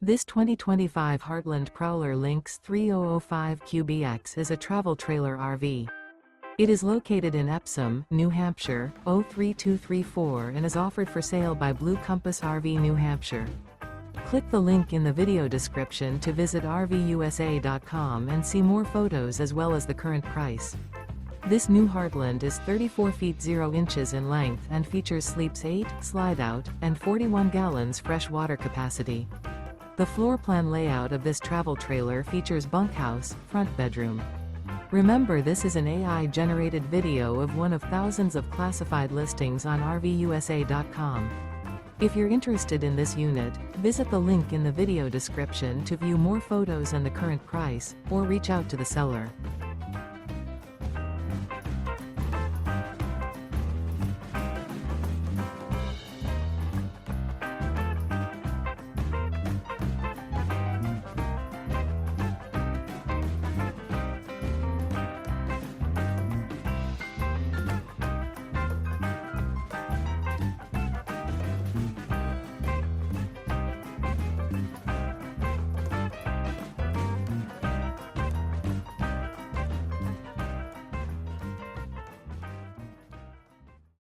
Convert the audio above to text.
This 2025 Heartland Prowler Lynx 3005 QBX is a travel trailer RV. It is located in Epsom, New Hampshire, 03234 and is offered for sale by Blue Compass RV New Hampshire. Click the link in the video description to visit RVUSA.com and see more photos as well as the current price. This new Heartland is 34 feet 0 inches in length and features sleeps 8, Slideout, and 41 gallons fresh water capacity. The floor plan layout of this travel trailer features bunkhouse, front bedroom. Remember, this is an AI-generated video of one of thousands of classified listings on RVUSA.com. If you're interested in this unit, visit the link in the video description to view more photos and the current price, or reach out to the seller.